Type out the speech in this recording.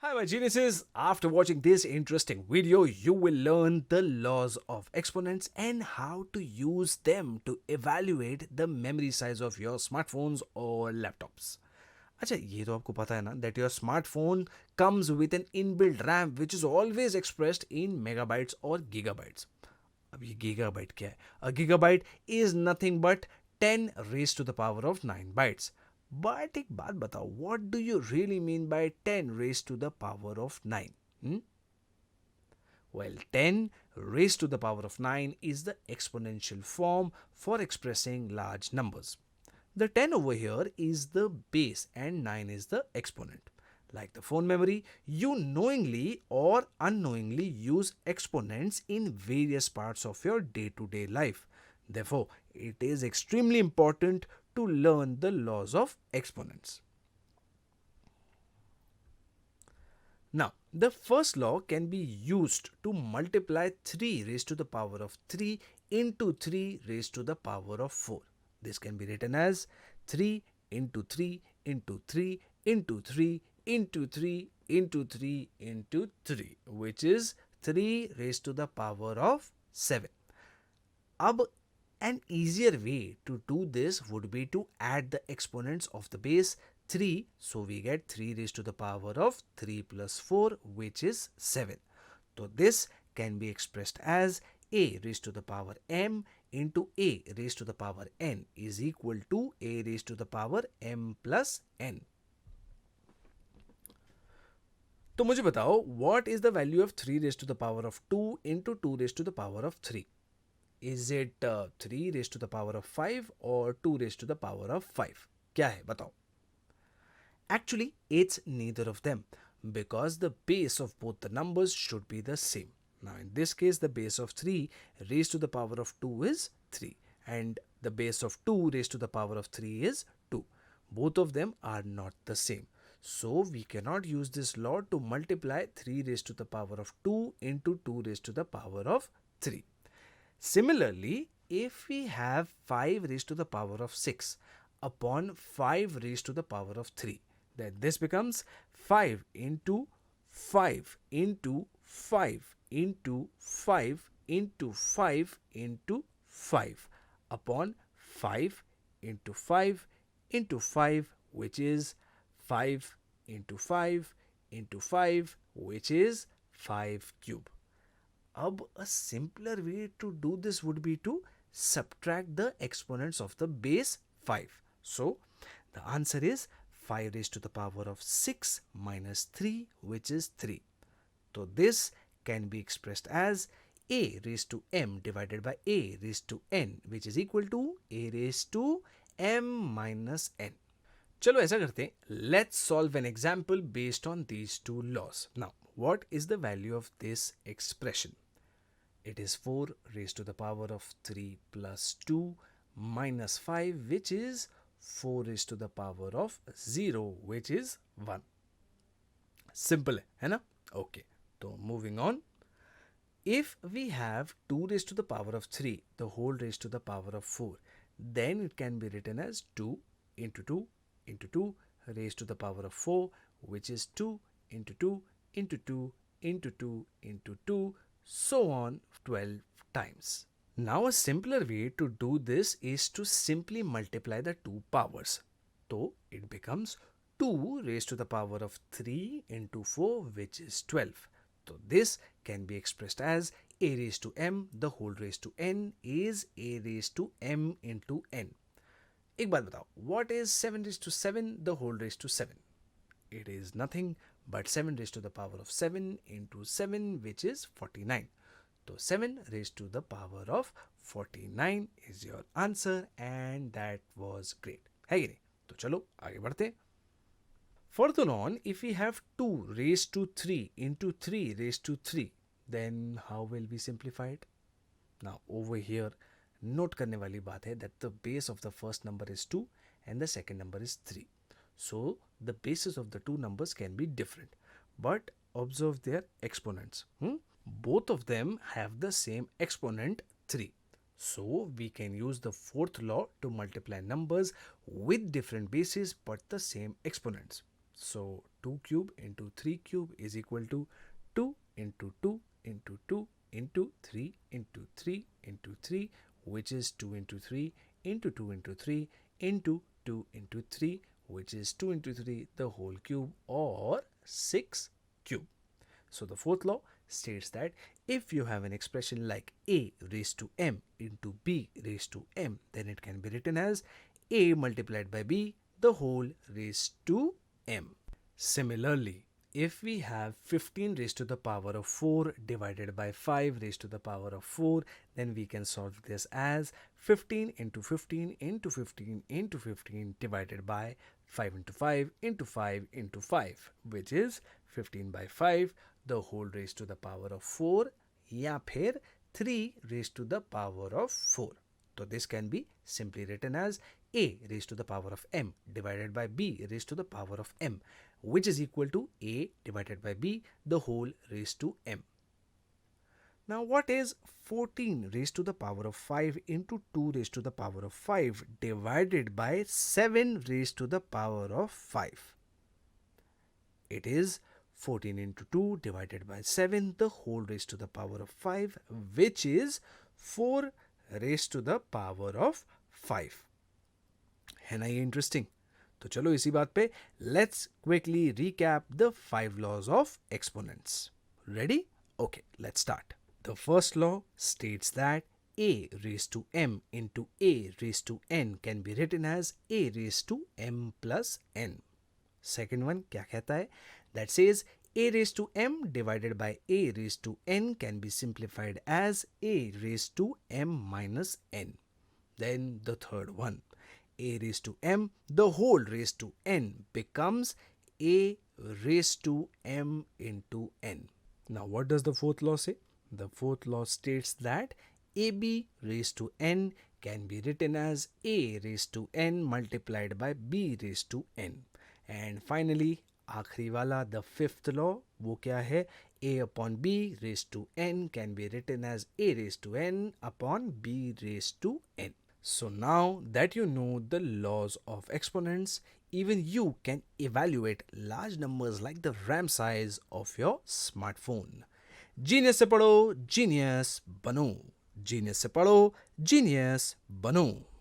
Hi, my geniuses. After watching this interesting video, you will learn the laws of exponents and how to use them to evaluate the memory size of your smartphones or laptops. अच्छा ये तो आपको पता है ना that your smartphone comes with an inbuilt RAM which is always expressed in megabytes or gigabytes. अब ये gigabyte क्या है? A gigabyte is nothing but 10 raised to the power of 9 bytes. But एक बात बताओ, what do you really mean by 10 raised to the power of 9? Hmm? Well, 10 raised to the power of 9 is the exponential form for expressing large numbers. The 10 over here is the base and 9 is the exponent. Like the phone memory, you knowingly or unknowingly use exponents in various parts of your day to day life. Therefore, it is extremely important to learn the laws of exponents. Now, the first law can be used to multiply 3 raised to the power of 3 into 3 raised to the power of 4. This can be written as 3 into 3 into 3 into 3 into 3 into 3 into 3, which is 3 raised to the power of 7. Ab an easier way to do this would be to add the exponents of the base 3, so we get 3 raised to the power of 3 plus 4, which is 7. So this can be expressed as a raised to the power m into a raised to the power n is equal to a raised to the power m plus n. तो मुझे बताओ, what is the value of 3 raised to the power of 2 into 2 raised to the power of 3? Is it 3 raised to the power of 5 or 2 raised to the power of 5? क्या है बताओ? Actually, it's neither of them because the base of both the numbers should be the same. Now, in this case, the base of 3 raised to the power of 2 is 3 and the base of 2 raised to the power of 3 is 2. Both of them are not the same. So, we cannot use this law to multiply 3 raised to the power of 2 into 2 raised to the power of 3. Similarly, if we have 5 raised to the power of 6 upon 5 raised to the power of 3, then this becomes 5 into 5 into 5 into 5 into 5 into 5 upon 5 into 5 into 5, which is 5 into 5 into 5, which is 5 cube. अब a simpler way to do this would be to subtract the exponents of the base 5. So the answer is 5 raised to the power of 6 minus 3, which is 3. So this can be expressed as a raised to m divided by a raised to n, which is equal to a raised to m minus n. चलो ऐसा करते हैं, let's solve an example based on these two laws. Now, what is the value of this expression? It is 4 raised to the power of 3 plus 2 minus 5, which is 4 raised to the power of 0, which is 1. Simple है ना? Okay. So moving on. If we have 2 raised to the power of 3, the whole raised to the power of 4, then it can be written as 2 into 2 into 2 raised to the power of 4, which is 2 into 2 into 2 into 2 into 2, so on 12 times. Now a simpler way to do this is to simply multiply the two powers. So it becomes 2 raised to the power of 3 into 4, which is 12. So this can be expressed as a raised to m the whole raised to n is a raised to m into n. एक बात बताओ, what is 7 raised to 7 the whole raised to 7? It is nothing but 7 raised to the power of 7 into 7, which is 49. So 7 raised to the power of 49 is your answer, and that was great. है कि नहीं? तो चलो आगे बढ़ते. Further on, if we have 2 raised to 3 into 3 raised to 3, then how will we simplify it? Now over here, note करने वाली बात है that the base of the first number is 2 and the second number is 3. So the bases of the two numbers can be different, but observe their exponents. Both of them have the same exponent 3. So we can use the fourth law to multiply numbers with different bases but the same exponents. So 2 cube into 3 cube is equal to 2 into 2 into 2 into 3 into 3 into 3, which is 2 into 3 into 2 into 3 into 2 into 3, which is 2 into 3 the whole cube, or 6 cube. So the fourth law states that if you have an expression like a raised to m into b raised to m, then it can be written as a multiplied by b the whole raised to m. Similarly, if we have 15 raised to the power of 4 divided by 5 raised to the power of 4, then we can solve this as 15 into 15 into 15 into 15 divided by 5 into 5 into 5 into 5, which is 15 by 5 the whole raised to the power of 4, या फिर 3 raised to the power of 4. So this can be simply written as a raised to the power of m divided by b raised to the power of m, which is equal to a divided by b the whole raised to m. Now what is 14 raised to the power of 5 into 2 raised to the power of 5 divided by 7 raised to the power of 5? It is 14 into 2 divided by 7 the whole raised to the power of 5, which is 4 raised to the power of 5. है ना ये interesting? तो चलो इसी बात पे let's quickly recap the 5 laws of exponents. Ready? Okay, let's start. The first law states that a raised to m into a raised to n can be written as a raised to m plus n. Second one क्या कहता है? That says a raised to m divided by a raised to n can be simplified as a raised to m minus n. Then the third one, a raised to m the whole raised to n becomes a raised to m into n. Now what does the fourth law say? The fourth law states that ab raised to n can be written as a raised to n multiplied by b raised to n. And finally, आखिरी वाला, the fifth law, वो क्या है? a upon b raised to n can be written as a raised to n upon b raised to n. So now that you know the laws of exponents, even you can evaluate large numbers like the RAM size of your smartphone. Genius से पढ़ो, genius बनो. Genius से पढ़ो, genius बनो.